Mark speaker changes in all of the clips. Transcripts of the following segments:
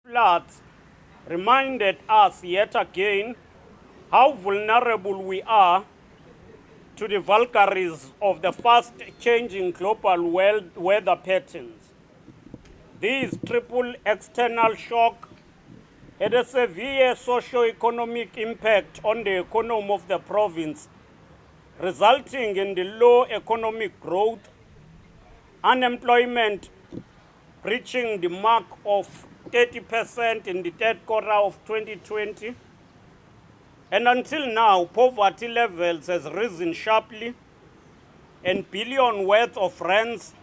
Speaker 1: floods reminded us yet again how vulnerable we are to the vagaries of the fast-changing global weather patterns. This triple external shock had a severe socio-economic impact on the economy of the province, resulting in the low economic growth, unemployment reaching the mark of 30% in the third quarter of 2020. And until now, poverty levels has risen sharply and billion worth of rents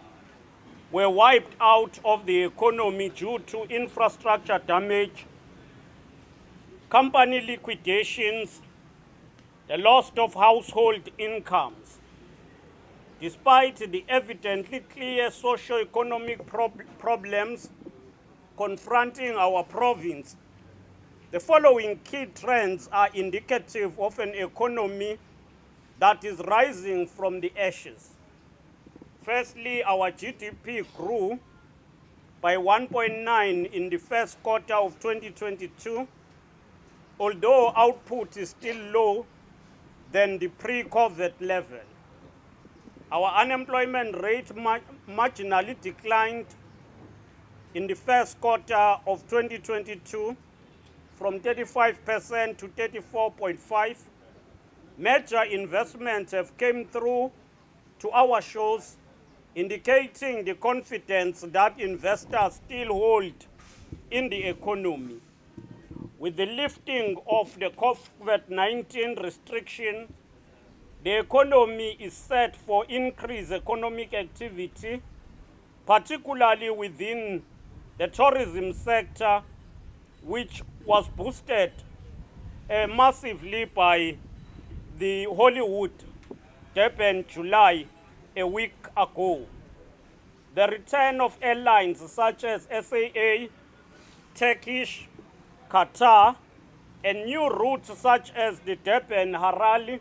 Speaker 1: were wiped out of the economy due to infrastructure damage, company liquidations, the loss of household incomes. Despite the evidently clear socio-economic problems confronting our province, the following key trends are indicative of an economy that is rising from the ashes. Firstly, our GDP grew by 1.9 in the first quarter of 2022, although output is still low than the pre-COVID level. Our unemployment rate marginally declined in the first quarter of 2022 from 35% to 34.5%. Major investments have come through to our shores, indicating the confidence that investors still hold in the economy. With the lifting of the COVID-19 restriction, the economy is set for increased economic activity, particularly within the tourism sector, which was boosted massively by the Hollywood Durban July a week ago. The return of airlines such as SAA, Turkish, Qatar, and new routes such as the Durban-Harare,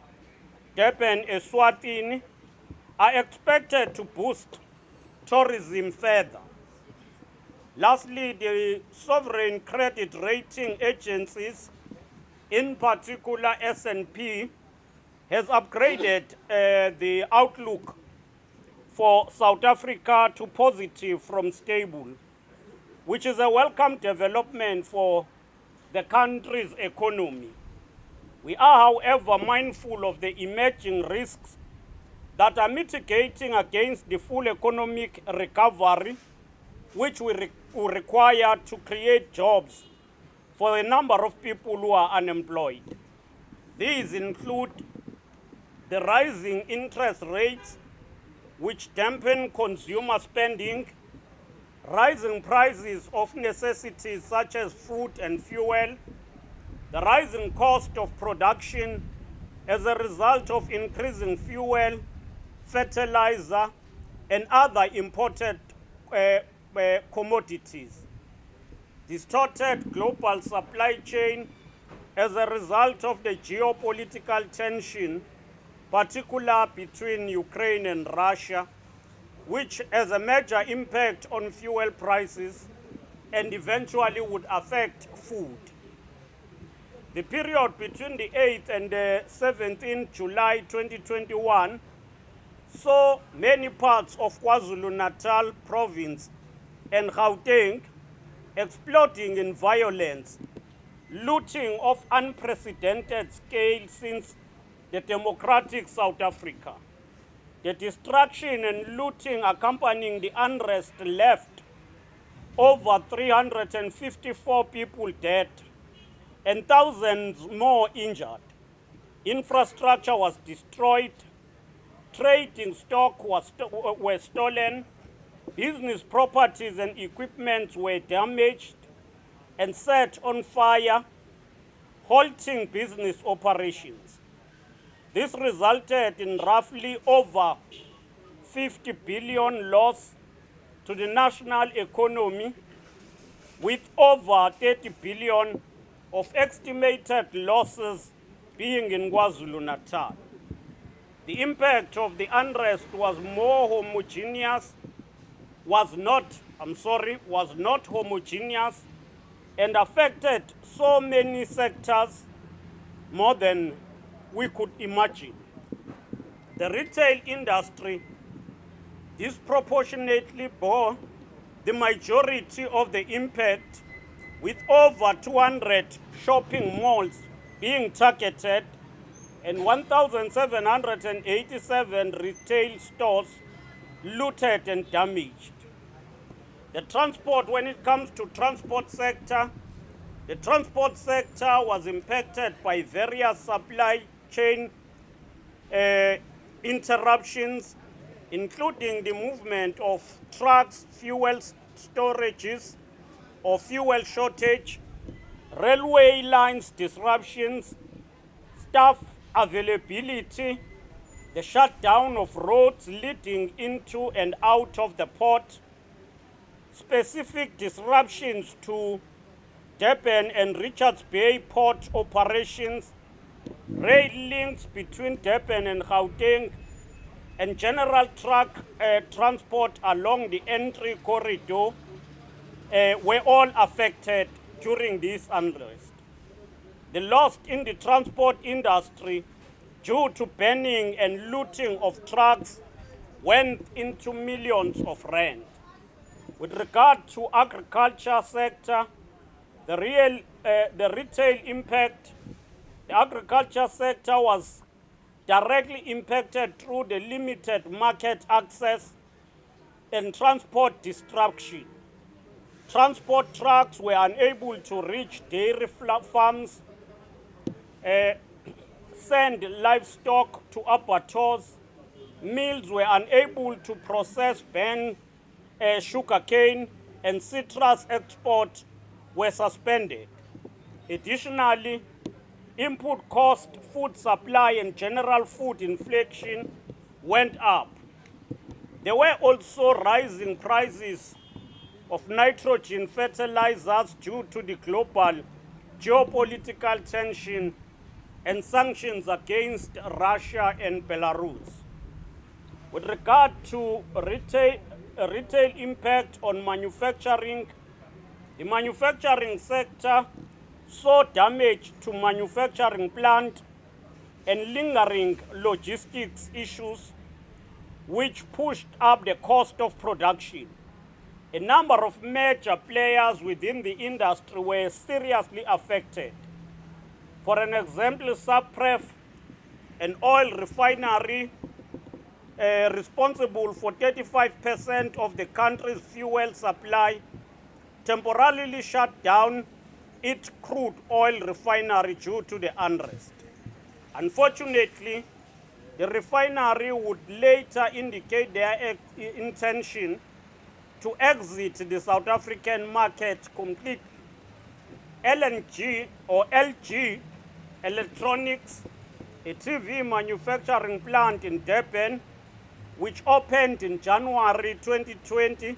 Speaker 1: Durban-Eswatini are expected to boost tourism further. Lastly, the sovereign credit rating agencies, in particular S&P, has upgraded the outlook for South Africa to positive from stable, which is a welcome development for the country's economy. We are, however, mindful of the emerging risks that are mitigating against the full economic recovery, which will require to create jobs for a number of people who are unemployed. These include the rising interest rates, which dampen consumer spending, rising prices of necessities such as food and fuel, the rising cost of production as a result of increasing fuel, fertilizer, and other imported commodities, distorted global supply chain as a result of the geopolitical tension, particularly between Ukraine and Russia, which has a major impact on fuel prices and eventually would affect food. The period between the 8th and the 17th July 2021 saw many parts of KwaZulu-Natal province and Gauteng exploding in violence, looting of unprecedented scale since the democratic South Africa. The destruction and looting accompanying the unrest left over 354 people dead and thousands more injured. Infrastructure was destroyed, trading stock were stolen, business properties and equipment were damaged and set on fire, halting business operations. This resulted in roughly over 50 billion loss to the national economy, with over 30 billion of estimated losses being in KwaZulu-Natal. The impact of the unrest was not homogeneous and affected so many sectors more than we could imagine. The retail industry disproportionately bore the majority of the impact, with over 200 shopping malls being targeted and 1,787 retail stores looted and damaged. The transport, when it comes to transport sector, the transport sector was impacted by various supply chain interruptions, including the movement of trucks, fuel storages or fuel shortage, railway lines disruptions, staff availability, the shutdown of roads leading into and out of the port, specific disruptions to Durban and Richards Bay port operations, rail links between Durban and Gauteng, and general truck transport along the entry corridor were all affected during this unrest. The loss in the transport industry due to burning and looting of trucks went into millions of rand. With regard to agriculture sector, the retail impact, the agriculture sector was directly impacted through the limited market access and transport disruption. Transport trucks were unable to reach dairy farms, send livestock to abattoirs. Mills were unable to process sugarcane, and citrus export were suspended. Additionally, input cost, food supply, and general food inflation went up. There were also rising prices of nitrogen fertilizers due to the global geopolitical tension and sanctions against Russia and Belarus. With regard to retail impact on manufacturing, the manufacturing sector saw damage to manufacturing plant and lingering logistics issues, which pushed up the cost of production. A number of major players within the industry were seriously affected. For an example, Subpref, an oil refinery responsible for 35% of the country's fuel supply, temporarily shut down its crude oil refinery due to the unrest. Unfortunately, the refinery would later indicate their intention to exit the South African market completely. LNG or LG Electronics, a TV manufacturing plant in Durban, which opened in January 2020,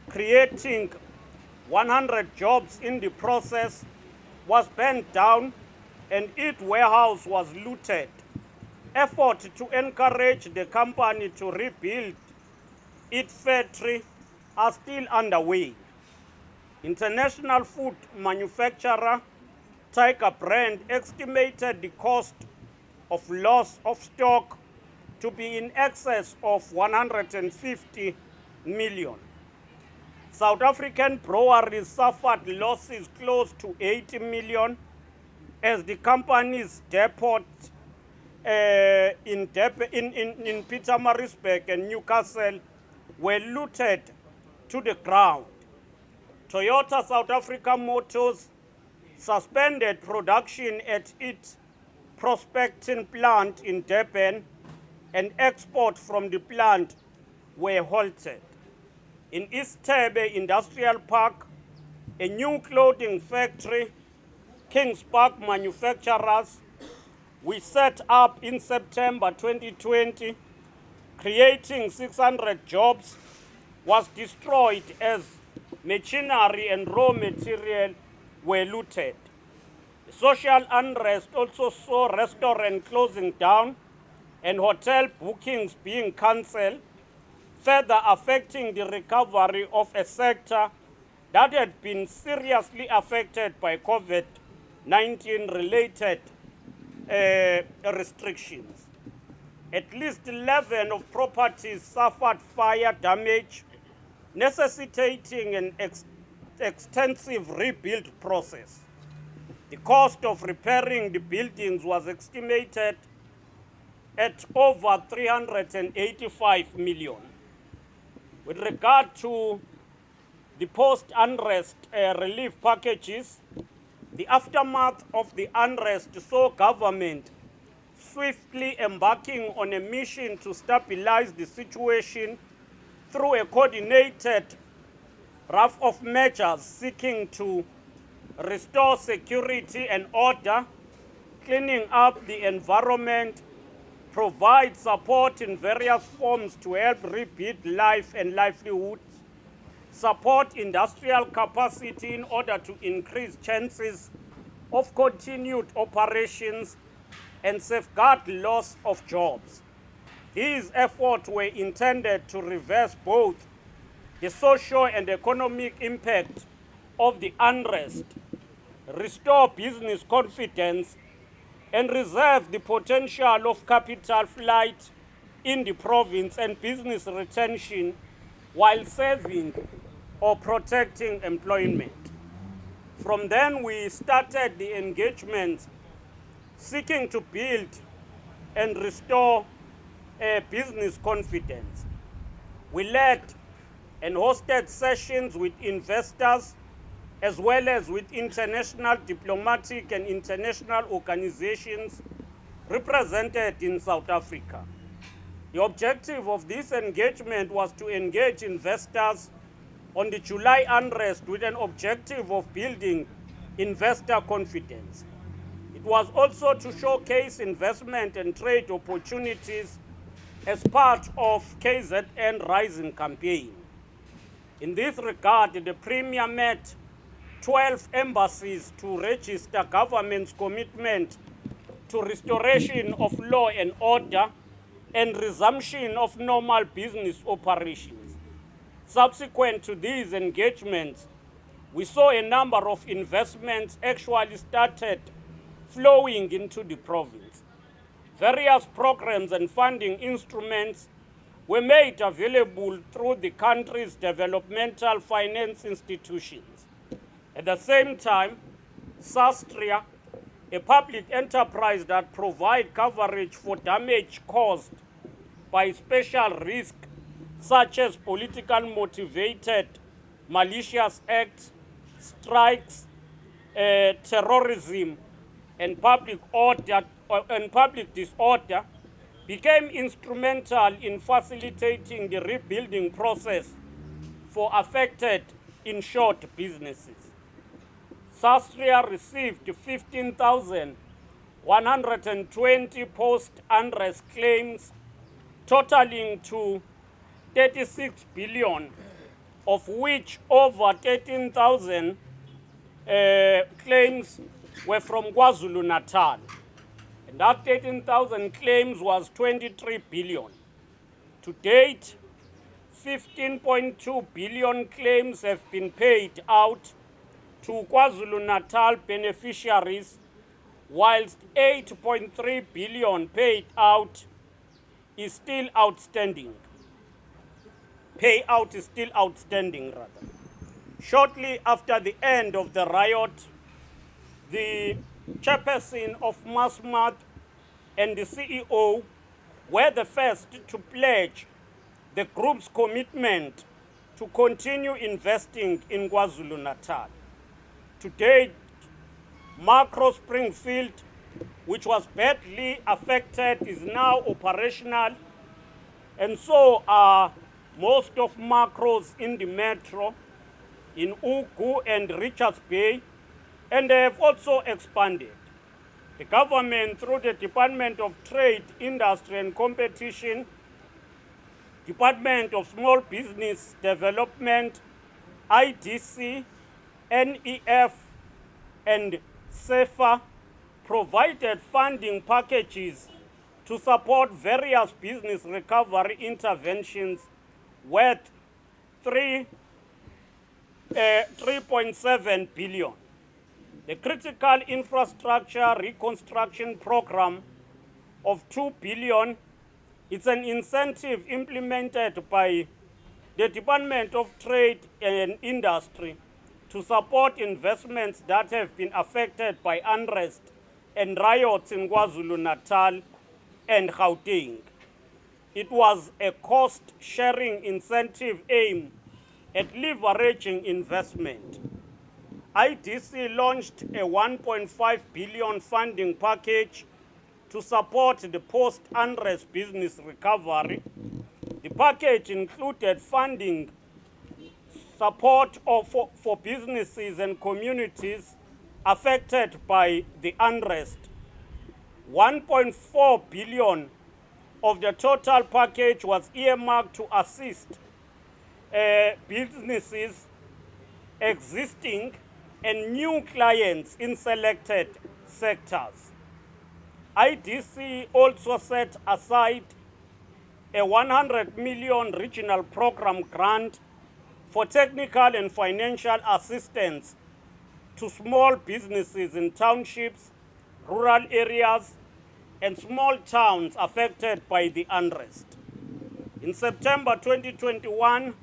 Speaker 1: creating 100 jobs in the process, was burnt down and its warehouse was looted. Efforts to encourage the company to rebuild its factory are still underway. International food manufacturer Tiger Brand estimated the cost of loss of stock to be in excess of 150 million. South African breweries suffered losses close to 80 million as the company's depot in Pietermaritzburg and Newcastle were looted to the ground. Toyota South Africa Motors suspended production at its prospecting plant in Durban, and exports from the plant were halted. In East Tebe Industrial Park, a new clothing factory, Kings Park Manufacturers, we set up in September 2020, creating 600 jobs, was destroyed as machinery and raw material were looted. The social unrest also saw restaurants closing down and hotel bookings being cancelled, further affecting the recovery of a sector that had been seriously affected by COVID-19 related restrictions. At least 11 of properties suffered fire damage, necessitating an extensive rebuild process. The cost of repairing the buildings was estimated at over 385 million. With regard to the post-unrest relief packages, the aftermath of the unrest saw government swiftly embarking on a mission to stabilize the situation through a coordinated raft of measures seeking to restore security and order, cleaning up the environment, provide support in various forms to help rebuild life and livelihoods, support industrial capacity in order to increase chances of continued operations, and safeguard loss of jobs. These efforts were intended to reverse both the social and economic impact of the unrest, restore business confidence, and reserve the potential of capital flight in the province and business retention while saving or protecting employment. From then, we started the engagement seeking to build and restore business confidence. We led and hosted sessions with investors as well as with international diplomatic and international organizations represented in South Africa. The objective of this engagement was to engage investors on the July unrest with an objective of building investor confidence. It was also to showcase investment and trade opportunities as part of KZN Rising campaign. In this regard, the Premier met 12 embassies to register government's commitment to restoration of law and order and resumption of normal business operations. Subsequent to these engagements, we saw a number of investments actually started flowing into the province. Various programs and funding instruments were made available through the country's developmental finance institutions. At the same time, SASTRIA, a public enterprise that provides coverage for damage caused by special risk such as politically motivated malicious acts, strikes, terrorism, and public disorder, became instrumental in facilitating the rebuilding process for affected insured businesses. SASTRIA received 15,120 post-unrest claims totaling to 36 billion, of which over 13,000 claims were from KwaZulu-Natal. And that 13,000 claims was 23 billion. To date, 15.2 billion claims have been paid out to KwaZulu-Natal beneficiaries, whilst 8.3 billion paid out is still outstanding. Payout is still outstanding, rather. Shortly after the end of the riot, the chairperson of MASMAT and the CEO were the first to pledge the group's commitment to continue investing in KwaZulu-Natal. To date, Macro Springfield, which was badly affected, is now operational, and so are most of macros in the metro, in Ugu and Richards Bay, and they have also expanded. The government, through the Department of Trade, Industry and Competition, Department of Small Business Development, IDC, NEF, and SEFA, provided funding packages to support various business recovery interventions worth 3 3.7 billion. The critical infrastructure reconstruction program of 2 billion, it's an incentive implemented by the Department of Trade and Industry to support investments that have been affected by unrest and riots in KwaZulu-Natal and Gauteng. It was a cost-sharing incentive aimed at leveraging investment. IDC launched a 1.5 billion funding package to support the post-unrest business recovery. The package included funding support for businesses and communities affected by the unrest. 1.4 billion of the total package was earmarked to assist businesses, existing and new clients in selected sectors. IDC also set aside a 100 million regional program grant for technical and financial assistance to small businesses in townships, rural areas, and small towns affected by the unrest. In September 2021,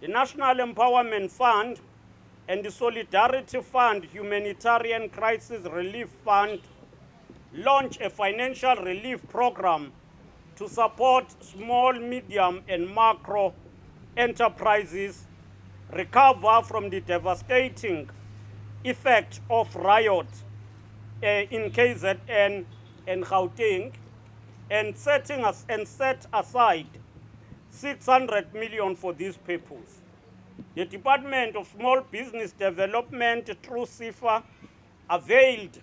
Speaker 1: the National Empowerment Fund and the Solidarity Fund Humanitarian Crisis Relief Fund launched a financial relief program to support small, medium, and macro enterprises recover from the devastating effect of riots in KZN and Gauteng, and set aside 600 million for this purpose. The Department of Small Business Development through SIFA availed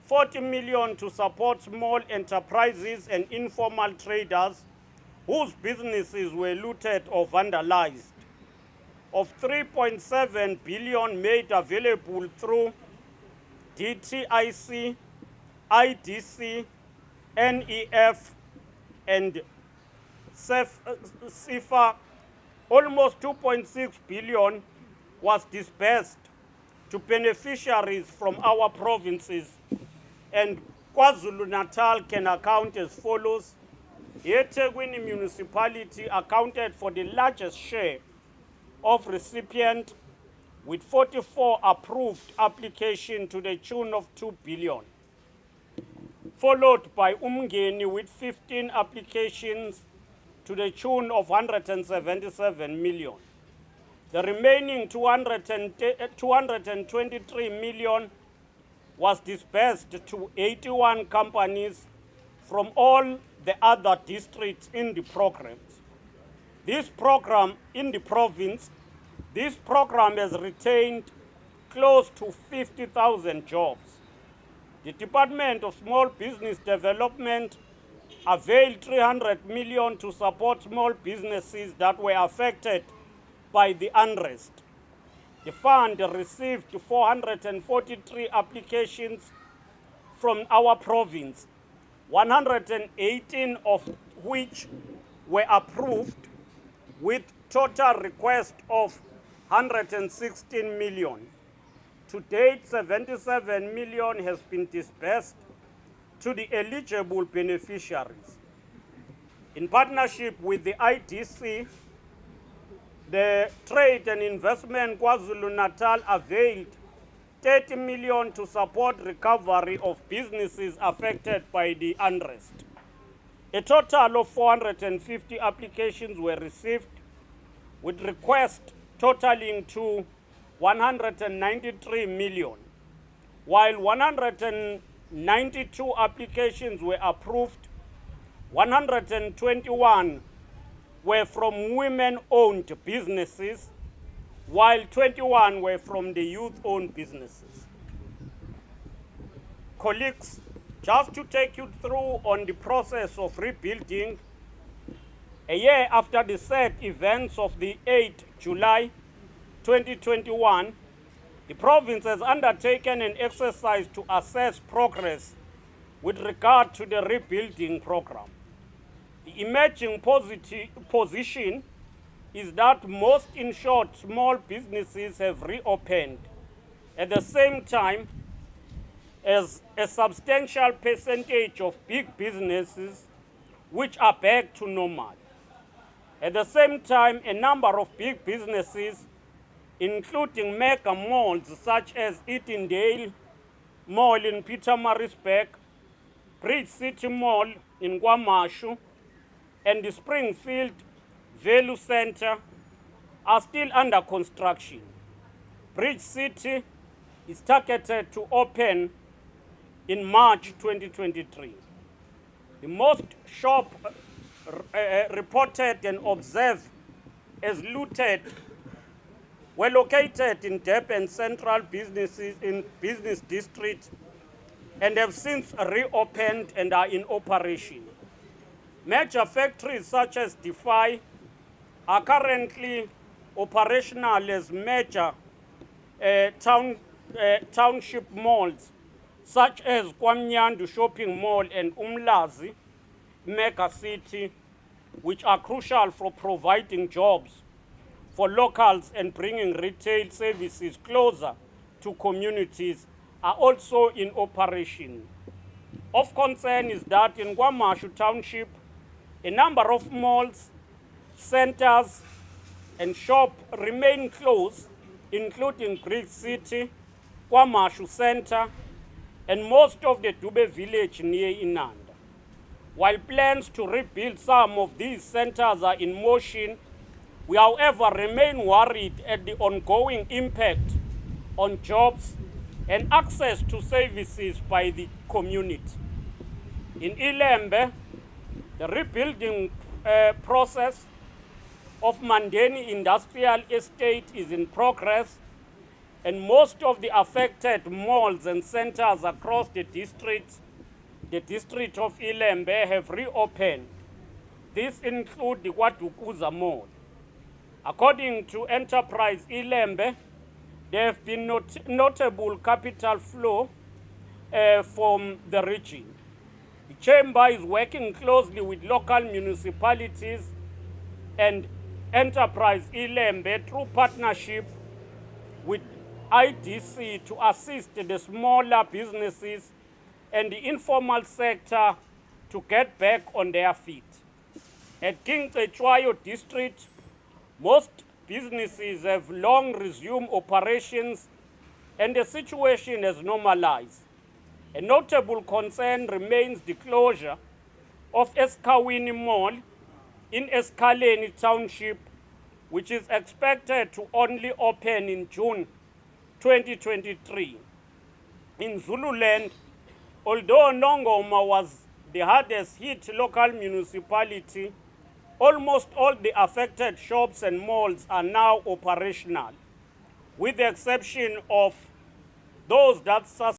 Speaker 1: 40 million to support small enterprises and informal traders whose businesses were looted or vandalized. Of 3.7 billion made available through DTIC, IDC, NEF, and SIFA, almost 2.6 billion was disbursed to beneficiaries from our provinces, and KwaZulu-Natal can account as follows. The eThekwini municipality accounted for the largest share of recipient with 44 approved applications to the tune of 2 billion, followed by Umngeni with 15 applications to the tune of 177 million. The remaining 223 million was disbursed to 81 companies from all the other districts in the programs. This program in the province, this program has retained close to 50,000 jobs. The Department of Small Business Development availed 300 million to support small businesses that were affected by the unrest. The fund received 443 applications from our province, 118 of which were approved, with total request of 116 million. To date, 77 million has been disbursed to the eligible beneficiaries. In partnership with the IDC, the Trade and Investment KwaZulu-Natal availed 30 million to support recovery of businesses affected by the unrest. A total of 450 applications were received, with requests totaling to 193 million, while 192 applications were approved. 121 were from women-owned businesses, while 21 were from the youth-owned businesses. Colleagues, just to take you through on the process of rebuilding, a year after the sad events of the 8th July 2021, the province has undertaken an exercise to assess progress with regard to the rebuilding program. The emerging position is that most insured small businesses have reopened at the same time as a substantial percentage of big businesses which are back to normal. At the same time, a number of big businesses, including mega malls such as Edendale Mall in Pietermaritzburg, Bridge City Mall in KwaMashu, and the Springfield Value Center, are still under construction. Bridge City is targeted to open in March 2023. The most shop reported and observed as looted were located in Durban Central businesses in Business District and have since reopened and are in operation. Major factories such as Defy are currently operational as major township malls such as KwaMnyandu Shopping Mall and Umlazi Mega City, which are crucial for providing jobs for locals and bringing retail services closer to communities, are also in operation. Of concern is that in KwaMashu Township, a number of malls, centers, and shops remain closed, including Bridge City, KwaMashu Center, and most of the Dube village near Inanda. While plans to rebuild some of these centers are in motion, we however remain worried at the ongoing impact on jobs and access to services by the community. In Ilembe, the rebuilding process of Mandeni Industrial Estate is in progress, and most of the affected malls and centers across the district of Ilembe, have reopened. These include the Wadukuza Mall. According to Enterprise Ilembe, there have been notable capital flow from the region. The Chamber is working closely with local municipalities and Enterprise Ilembe through partnership with IDC to assist the smaller businesses and the informal sector to get back on their feet. At King Cetshwayo district, most businesses have long resumed operations and the situation has normalized. A notable concern remains the closure of Eskawini Mall in Eskaleni Township, which is expected to only open in June 2023. In Zululand, although Nongoma was the hardest hit local municipality, almost all the affected shops and malls are now operational, with the exception of those that